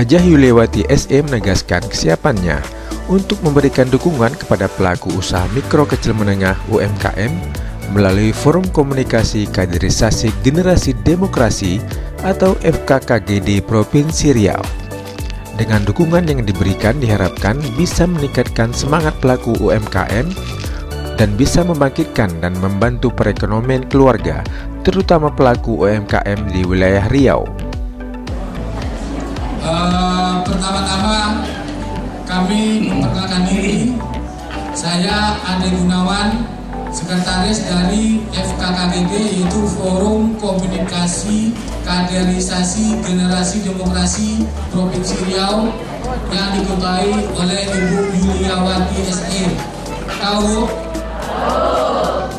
Hajah Yuliawati SE menegaskan kesiapannya untuk memberikan dukungan kepada pelaku usaha mikro kecil menengah UMKM melalui Forum Komunikasi Kaderisasi Generasi Demokrasi atau FKKGD Provinsi Riau. Dengan dukungan yang diberikan diharapkan bisa meningkatkan semangat pelaku UMKM dan bisa membangkitkan dan membantu perekonomian keluarga, terutama pelaku UMKM di wilayah Riau. Pertama-tama kami memperkenalkan diri. Saya Ade Gunawan, sekretaris dari FKKGD, yaitu Forum Komunikasi Kaderisasi Generasi Demokrasi Provinsi Riau, yang diketuai oleh Ibu Yuliawati SE.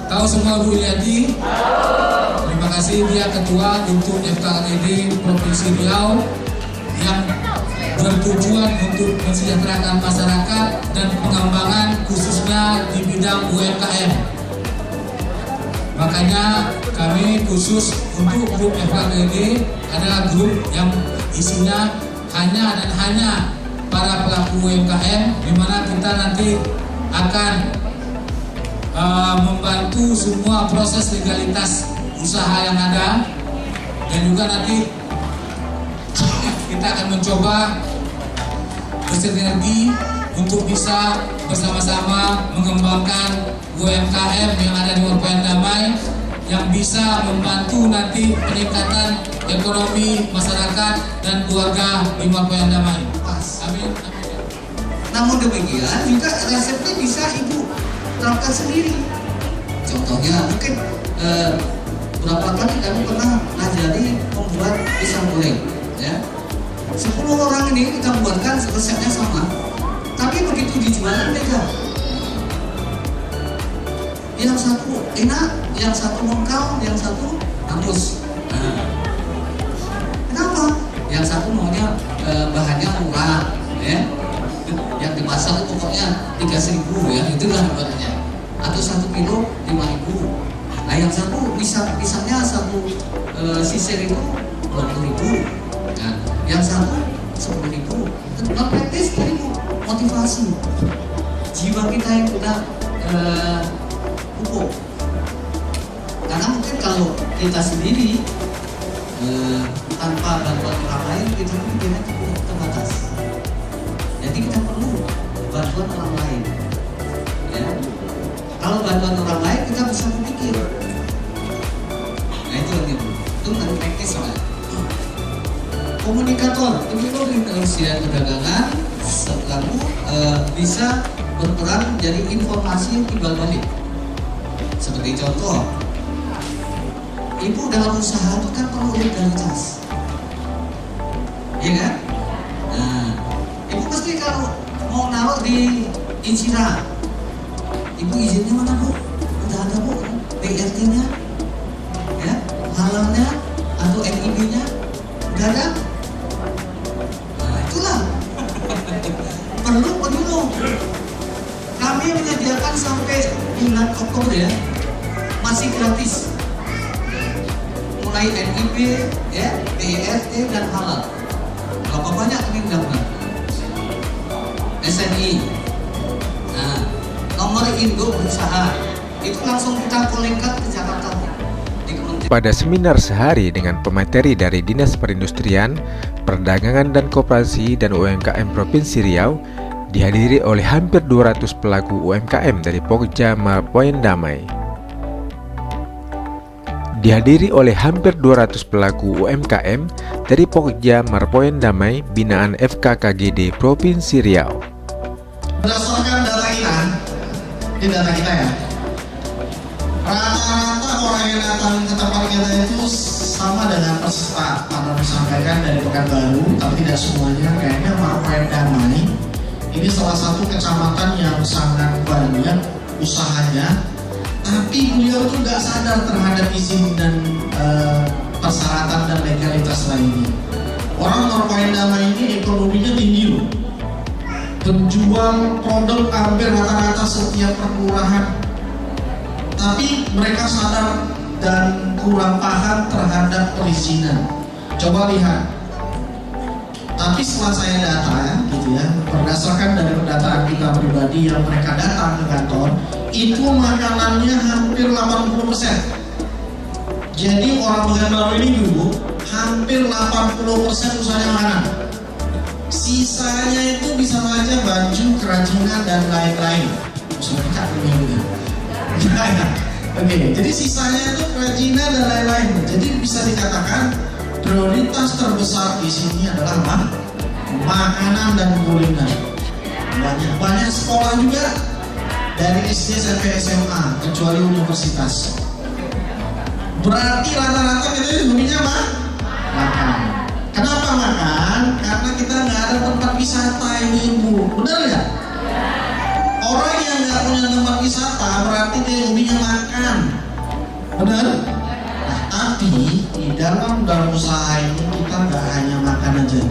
Tahu semua Bu Yuliawati? Terima kasih, dia ketua untuk FKKGD Provinsi Riau yang bertujuan untuk mensejahterakan masyarakat dan pengembangan khususnya di bidang UMKM. Makanya kami khusus untuk grup FKKGD adalah grup yang isinya hanya para pelaku UMKM, di mana kita nanti akan membantu semua proses legalitas usaha yang ada, dan juga nanti kita akan mencoba bersinergi untuk bisa bersama-sama mengembangkan UMKM yang ada di Marpoyan Damai, yang bisa membantu nanti peningkatan ekonomi masyarakat dan keluarga di Marpoyan Damai. Amin. Namun demikian juga resepnya bisa Ibu terapkan sendiri. Contohnya mungkin berapa kali kami pernah ngajari membuat pisang goreng, ya. 10 orang ini kita buatkan resepnya sama, tapi begitu dijual beda. Yang satu enak, yang satu mengkal, yang satu hangus. Kenapa? Yang satu maunya bahannya murah, ya. Yang dimasak itu pokoknya 3.000, ya, itulah ibaratnya. Atau 1 kilo 5.000. Nah, yang satu pisangnya satu sisir itu 20.000. Nah, yang satu 10.000. Tentunya praktis dari motivasi jiwa kita yang udah pupuk. Karena mungkin kalau kita sendiri tanpa bantuan orang lain, kita pikirnya cukup terbatas. Jadi kita perlu bantuan orang lain, ya. Kalau bantuan orang lain kita bisa berpikir. Nah, itu kan praktis soalnya. Komunikator, itu Kementerian Perdagangan selalu bisa berperan menjadi informasi timbal balik. Seperti contoh, Ibu dalam usaha itu kan perlu legalitas, iya kan? Nah, Ibu pasti kalau mau naruh di Insyirah, Ibu izinnya mana Bu? Udah ada Bu, BRT-nya, ya, halalnya atau NIB-nya, udah ada? Itulah perlu kami menyediakan sampai bulan Oktober, ya, masih gratis, mulai NIB, ya, BRT dan halal. Berapa banyak kami mendapatkan? SNI, nah, nomor induk berusaha itu langsung kita kolekkan ke Jakarta. Pada seminar sehari dengan pemateri dari Dinas Perindustrian, Perdagangan dan Koperasi dan UMKM Provinsi Riau, dihadiri oleh hampir 200 pelaku UMKM dari Pokja Marpoyan Damai. Dihadiri oleh hampir 200 pelaku UMKM dari Pokja Marpoyan Damai binaan FKKGD Provinsi Riau. Berdasarkan data kita ya, rata-rata orang yang datang ke tempat kita itu sama dengan peserta pada disampaikan dari Pekanbaru, tapi tidak semuanya. Kayaknya Marpoyan Damai ini salah satu kecamatan yang sangat banyak usahanya, tapi beliau tuh nggak sadar terhadap izin dan persyaratan dan legalitas lainnya. Orang Marpoyan Damai ini ekonominya tinggi loh, penjual produk hampir rata-rata setiap permurahan, tapi mereka sadar dan kurang paham terhadap perizinan. Coba lihat, Tapi setelah saya data gitu ya, berdasarkan dari pendataan kita pribadi yang mereka datang ke kantor, itu makanannya hampir 80%. Jadi orang Pekanbaru ini dulu hampir 80% usahanya makanan. Sisanya itu bisa saja baju, kerajinan dan lain-lain. Maksudnya juga. Oke, jadi sisanya itu kerajinan dan lain-lain. Jadi bisa dikatakan prioritas terbesar di sini adalah makanan dan kuliner. Banyak sekolah juga dari SD sampai SMA, kecuali universitas. Berarti rata-rata kita hobinya makan. Kenapa makan? Karena kita nggak ada tempat wisata ini, Ibu. Benar nggak? Orang yang nggak punya tempat wisata berarti dia hobinya makan. Benar? Nah, tapi di dalam usaha ini kita nggak hanya makan aja.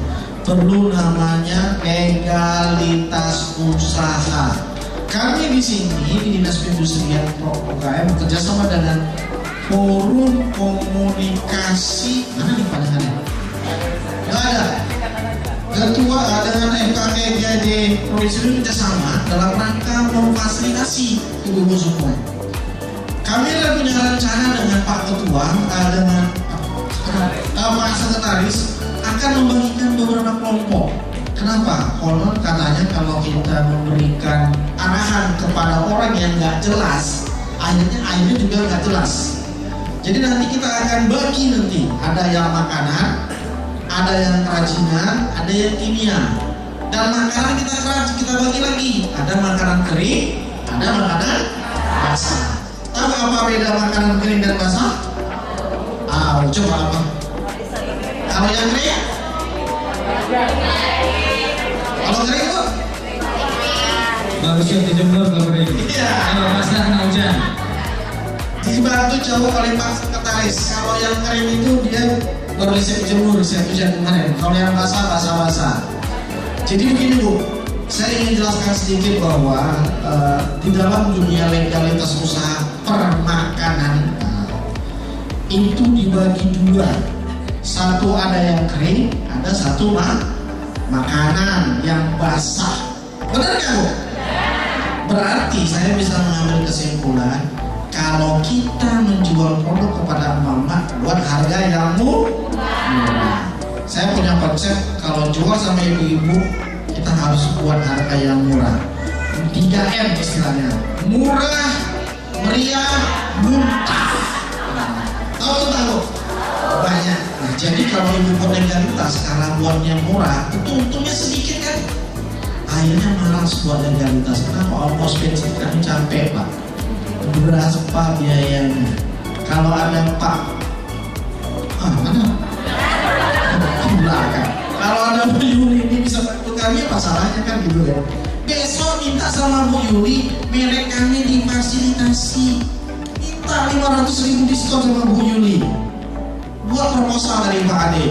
Perlu namanya legalitas usaha. Kami di sini di Dinas Perindustrian UKM bekerja sama dengan Forum Komunikasi, mana nih pandangannya? Nggak ada. Ketua dengan FKKGD Provinsi itu kerjasama dalam rangka memfasilitasi ibu-ibu semua. Kami ada punya rencana dengan Pak Ketua dengan Pak Sekretaris akan membagikan beberapa kelompok. Kenapa? Konon katanya kalau kita memberikan arahan kepada orang yang nggak jelas, akhirnya juga nggak jelas. Jadi nanti kita akan bagi nanti, ada yang makanan, ada yang kerajinan, ada yang kimia. Dan makanan kita bagi lagi, ada makanan kering, ada makanan basah. Tahu apa beda makanan kering dan basah? Coba apa? Kalau yang kering? Kalau kering kok? Bagusnya dijemur kalau kering. Iya. Kalau basah kena hujan. Dibantu jauh oleh Pak Sekretaris. Kalau yang kering itu dia baru bisa dijemur, saya hujan kemarin. Kalau yang basah. Jadi begini Bu, saya ingin jelaskan sedikit bahwa di dalam dunia legalitas usaha permakanan itu dibagi dua. Satu ada yang kering, ada satu makanan yang basah. Benar nggak Bu? Berarti saya bisa mengambil kesimpulan kalau kita menjual produk kepada mama buat harga yang murah. Saya punya konsep kalau jual sama ibu-ibu kita harus buat harga yang murah. 3M istilahnya, murah, meriah, muntah. Tahu banyak. Nah, jadi kalau ibu buat legalitas karena buatnya murah, itu untungnya sedikit kan. Akhirnya malas buat legalitas. Kenapa? Ongkos bensin kami capek Pak. Berapa biayanya? Kalau ada Pak, mana? Belakang. Kalau ada Bu Yuli ini bisa bantu kami, apa salahnya kan gitu ya? Besok minta sama Bu Yuli, merek kami difasilitasi. Minta 500.000 diskon sama Bu Yuli. Buat proposal dari Pak Ade.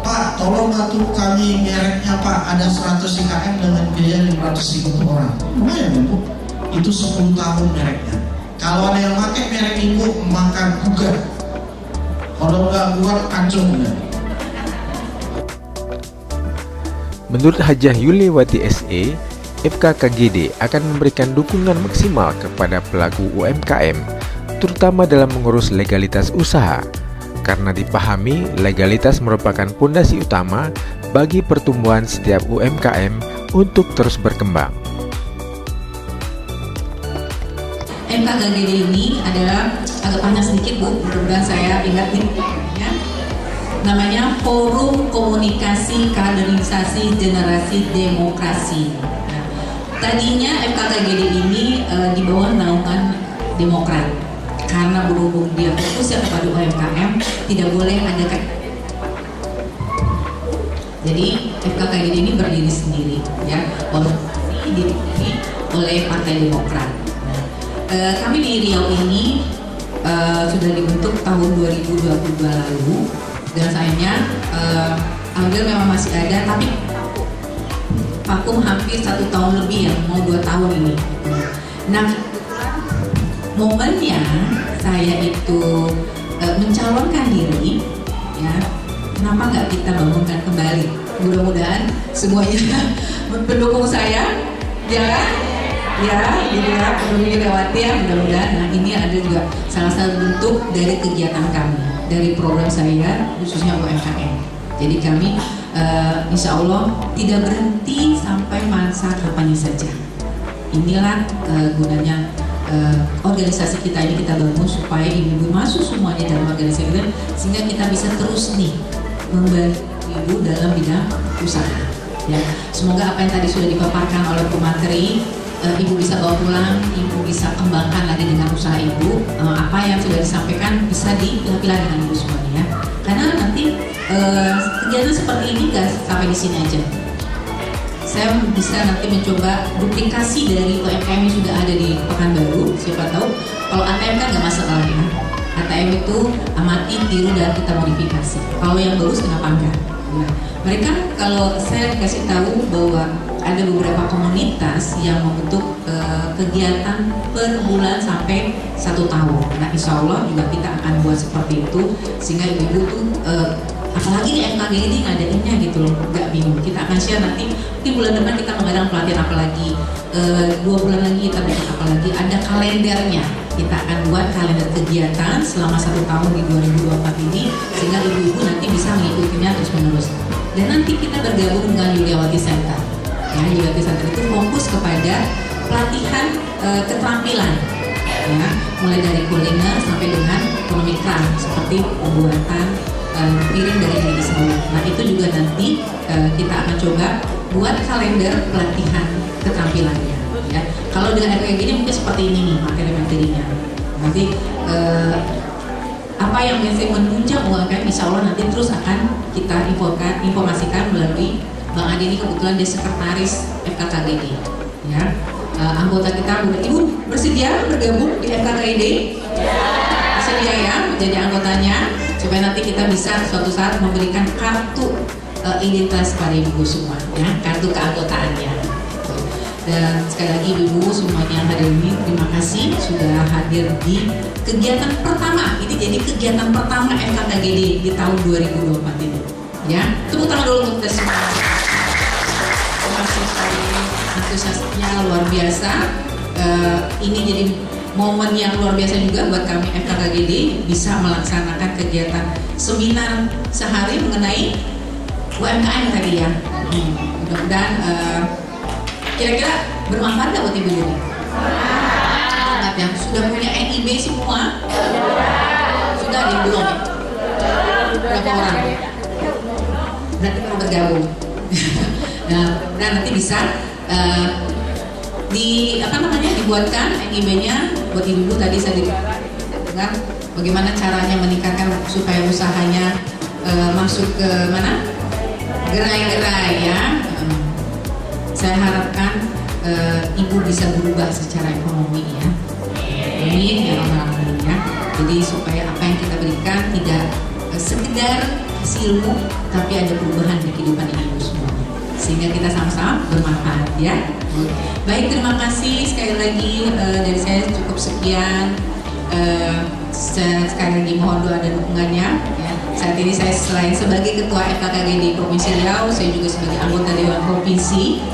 Pak, tolong bantu kami mereknya Pak, ada 100 IKM dengan biaya 500.000 per orang. Lumayan ya Bu? Itu 10 tahun mereknya. Kalau ada yang pakai merek ibu, maka gugat. Kalau nggak buat kacung. Menurut Hajah Yuliwati SE, FKKGD akan memberikan dukungan maksimal kepada pelaku UMKM, terutama dalam mengurus legalitas usaha, karena dipahami legalitas merupakan pondasi utama bagi pertumbuhan setiap UMKM untuk terus berkembang. FKKGD ini adalah agak panjang sedikit Bu, mudah-mudahan saya ingat nih ya. Namanya Forum Komunikasi Kaderisasi Generasi Demokrasi. Nah, tadinya FKKGD ini di bawah naungan Demokrat, karena berhubung dia fokus ya kepada UMKM, tidak boleh ada jadi FKKGD ini berdiri sendiri ya, organisasi didirikan oleh Partai Demokrat. Kami di Riau ini sudah dibentuk tahun 2022 lalu, dan sayangnya alhamdulillah memang masih ada, tapi vakum hampir 1 tahun lebih ya, mau 2 tahun ini. Nah, momennya saya itu mencalonkan diri ya, kenapa nggak kita bangunkan kembali mudah-mudahan semuanya pendukung saya, ya gitu ya, pendukung Wilayawati ya, mudah-mudahan. Nah, ini ada juga salah satu bentuk dari kegiatan kami, dari program saya khususnya UMKM. Jadi kami insya Allah tidak berhenti sampai masa kampanye saja. Inilah gunanya organisasi kita ini kita bangun supaya ibu-ibu masuk semuanya dalam organisasi kita, sehingga kita bisa terus nih membantu ibu dalam bidang usaha. Ya, semoga apa yang tadi sudah dipaparkan oleh Bu Materi, ibu bisa bawa pulang, ibu bisa kembangkan lagi dengan usaha ibu. Apa yang sudah disampaikan bisa dipilah-pilah dengan ibu semuanya ya. Karena nanti kegiatan seperti ini gak sampai di sini aja. Saya bisa nanti mencoba duplikasi dari UMKM yang sudah ada di Pekanbaru. Siapa tahu kalau ATM kan nggak masalah ya. ATM itu amati, tiru, dan kita modifikasi. Kalau yang bagus kenapa enggak? Nah, mereka kalau saya kasih tahu bahwa ada beberapa komunitas yang membentuk kegiatan per bulan sampai 1 tahun. Nah, insya Allah juga kita akan buat seperti itu sehingga ibu-ibu tuh apalagi di FKG ini ngadainnya gitu loh, nggak bingung. Kita akan share nanti di bulan depan kita mengadakan pelatihan apa lagi, 2 bulan lagi kita bikin apa lagi, ada kalendernya. Kita akan buat kalender kegiatan selama 1 tahun di 2024 ini sehingga ibu-ibu nanti bisa mengikutinya terus menerus. Dan nanti kita bergabung dengan Wilayawati Center. Ya, Wilayawati Center itu fokus kepada pelatihan keterampilan, ya, mulai dari kuliner sampai dengan ekonomi craft seperti pembuatan piring dari gigi semua. Nah, itu juga nanti kita akan coba buat kalender pelatihan keterampilannya. Ya, kalau dengan kayak gini mungkin seperti ini nih materi-materinya. Nanti apa yang biasanya menunjang UMKM, insya Allah nanti terus akan kita informasikan melalui Bang Adi ini kebetulan dia sekretaris FKKGD. Ya, anggota kita, Ibu bersedia bergabung di FKKGD? Bersedia ya menjadi anggotanya, supaya nanti kita bisa suatu saat memberikan kartu identitas pada ibu semua, ya, kartu keanggotaannya. Dan sekali lagi ibu semuanya yang hadir ini, terima kasih sudah hadir di kegiatan pertama. Ini jadi kegiatan pertama FKKGD di tahun 2024 ini. Ya, tepuk tangan dulu untuk kita semua. Terima kasih sekali, antusiasnya luar biasa. Ini jadi momen yang luar biasa juga buat kami FKKGD bisa melaksanakan kegiatan seminar sehari mengenai UMKM tadi ya. Mudah-mudahan kira-kira bermanfaat nggak buat ibu ini? Sangat ya. Sudah punya NIB semua? Sudah ada yang belum? Berapa orang? Berarti perlu bergabung. Nah, nanti bisa dibuatkan NIB-nya buat ibu-ibu. Tadi saya dengar bagaimana caranya meningkatkan supaya usahanya masuk ke mana? Gerai-gerai ya. Saya harapkan ibu bisa berubah secara ekonomi ya. Amin ya Rabbal Alamin ya. Jadi supaya apa yang kita berikan tidak sekedar ilmu, tapi ada perubahan di kehidupan ibu semua. Sehingga kita sama-sama bermanfaat ya. Baik, terima kasih sekali lagi dari saya cukup sekian. Sekali lagi mohon doa dan dukungannya ya. Saat ini saya selain sebagai Ketua FKKGD Provinsi Riau, saya juga sebagai anggota Dewan Provinsi.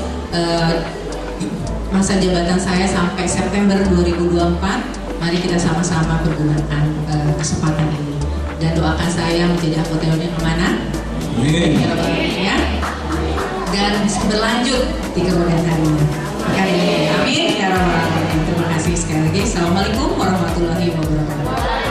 Masa jabatan saya sampai September 2024. Mari kita sama-sama pergunakan kesempatan ini dan doakan saya menjadi anggota yang amanah. Amin. Ya. Dan berlanjut di kemudian harinya. Amin. Ya Rabbal Alamin. Terima kasih sekali lagi. Assalamualaikum warahmatullahi wabarakatuh.